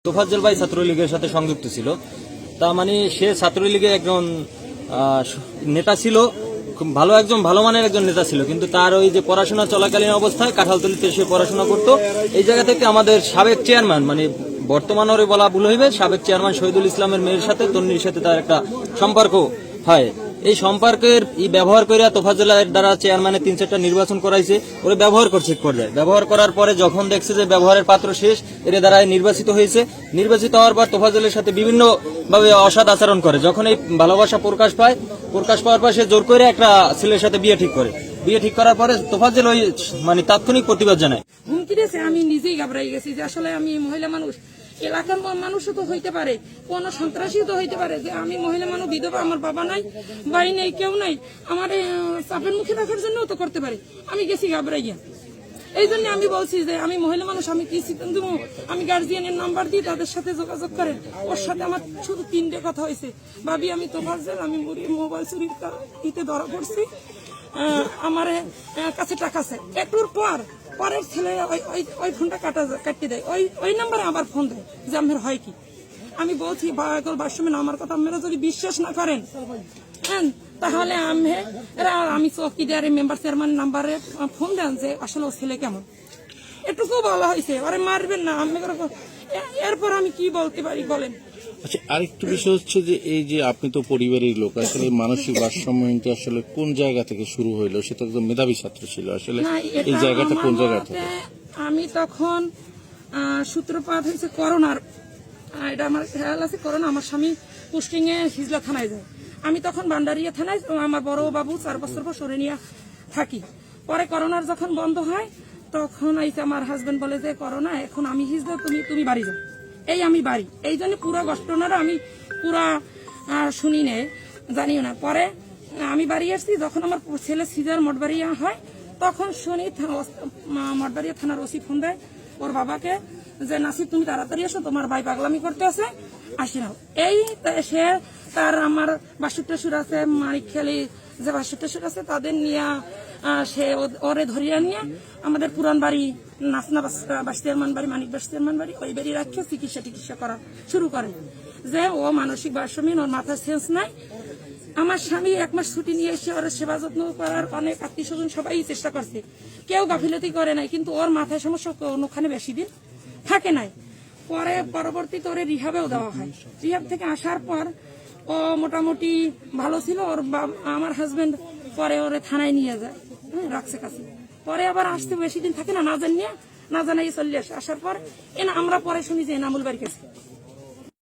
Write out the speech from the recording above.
তোফাজ্জল ভাই ছাত্রলীগের সাথে সংযুক্ত ছিল। তা মানে সে ছাত্রলীগের একজন নেতা ছিল, খুব ভালো একজন ভালো মানের একজন নেতা ছিল, কিন্তু তার ওই যে পড়াশোনা চলাকালীন অবস্থায় কাঁঠালতলীতে সে পড়াশোনা করতো। এই জায়গা থেকে আমাদের সাবেক চেয়ারম্যান, মানে বর্তমানে বলা ভুল হইবে, সাবেক চেয়ারম্যান শহীদুল ইসলামের মেয়ের সাথে তন্নির সাথে তার একটা সম্পর্ক হয়। এই সম্পর্কের ব্যবহার করে তোফাজ্জলের দ্বারা চেয়ারম্যানের 3-4টা নির্বাচন করাইছে, ওরে ব্যবহার করছে পর্যায়ে। ব্যবহার করার পরে যখন দেখছে যে ব্যবহারের পাত্র শেষ, এর দ্বারা নির্বাচিত হয়েছে। নির্বাচিত হওয়ার পর তোফাজ্জলের সাথে বিভিন্ন ভাবে অসৎ আচরণ করে। যখন এই ভালোবাসা প্রকাশ পাওয়ার পর সে জোর করে একটা ছেলের সাথে বিয়ে ঠিক করে। বিয়ে ঠিক করার পরে তোফাজ্জল ওই মানে তাৎক্ষণিক প্রতিবাদ জানায়। হুমকি দিয়েছে, আমি নিজেই ঘাবড়াই গেছি যে আসলে আমি মহিলা মানুষ, এলাকার মানুষও তো হইতে পারে, কোন সন্ত্রাসীও তো হইতে পারে যে আমি মহিলা মানুষ, বিধবা, আমার বাবা নাই, ভাই নেই, কেউ নাই, আমার চাপের মুখে রাখার জন্যও তো করতে পারে। আমি গেছি ঘাবড়াইয়া। এই জন্য আমি বলছি যে আমি মহিলা মানুষ, আমি কি সিদ্ধান্ত দেবো? আমি গার্জিয়ানের নাম্বার দিই, তাদের সাথে যোগাযোগ করেন। ওর সাথে আমার শুধু 3টে কথা হয়েছে, ভাবি আমি তোফাজ্জল, আমি মোবাইল চুরির ইতে ধরা পড়ছি, আমার কাছে টাকা আছে। একটুর পরের ছেলে ওই ফোনটা কাটিয়ে দেয়, ওই নাম্বারে আবার ফোন দেয় যে আমার হয় কি। আমি বলছি বাসমে আমার কথা আপনারা যদি বিশ্বাস না করেন, হ্যাঁ, তাহলে আমি চৌকিদার মেম্বার চেয়ারম্যান নাম্বারে ফোন দেন যে আসলে ও ছেলে কেমন। এটুকু বলা হয়েছে, আরে মারবেন না। এরপর আমি কি বলতে পারি বলেন? আচ্ছা, আরেকটু বিষয় হচ্ছে যে এই যে আপনি তো পরিবারের লোক, আসলে মানসিক ভারসাম্যহীনতা আসলে কোন জায়গা থেকে শুরু হইলো? সেটা একদম মেধাবী ছাত্র ছিল, আসলে এই জায়গাটা কোন জায়গা থেকে? আমি তখন সূত্রপাত হয়েছে করোনার, এটা আমার খেয়াল আছে, করোনা। আমার স্বামী পোস্টিং এ হিজলা থানায় যায়, আমি তখন ভান্ডারিয়া থানায় আমার বড় বাবু 4 বছর পর সরে নিয়ে থাকি। পরে করোনার যখন বন্ধ হয় তখন আইসে আমার হাজবেন্ড বলে যে করোনা এখন আমি হিজলা, তুমি বাড়ি যাও। এই আমি বাড়ি, এই জন্য পুরো ঘটনাটা আমি পুরা শুনি নে, জানিও না। পরে আমি বাড়ি আসছি, যখন আমার ছেলে সিজার মঠবাড়িয়া হয় তখন শুনি মঠবাড়িয়া থানার ওসি ফোন দেয় ওর বাবাকে যে নাসির তুমি তাড়াতাড়ি আসো, তোমার ভাই পাগলামি করতে আছে, আসি না। এই সে তার আমার বাসুর আছে, মানিক খেলি যে বাসুর আছে, তাদের নিয়ে সে ওরে ধরিয়ে নিয়ে আমাদের পুরান বাড়ি নাচনা বাসিয়ারমান বাড়ি, মানিক বাসিয়ারমান বাড়ি, ওই বাড়ি রাখিয়ে চিকিৎসা করা শুরু করে। যে ও মানসিক ভারসাম্যহীন, ওর মাথার সেন্স নাই। আমার স্বামী 1 মাস ছুটি নিয়ে এসে ওর সেবা যত্ন করার অনেক আত্মীয় স্বজন সবাই চেষ্টা করছে, কেউ গাফিলতি করে নাই, কিন্তু ওর মাথায় সমস্যা কোনোখানে বেশি দিন থাকে নাই। পরে পরবর্তীতে ওরে রিহাবেও দেওয়া হয়। রিহাব থেকে আসার পর ও মোটামুটি ভালো ছিল। আমার হাজবেন্ড পরে ওরে থানায় নিয়ে যায়, রাখছে কাছে। পরে আবার আসতে বেশি দিন থাকে না, না জানিয়ে চলে আসে। আসার পর আমরা পরে শুনি যে এনামুল বাড়ি গেছে।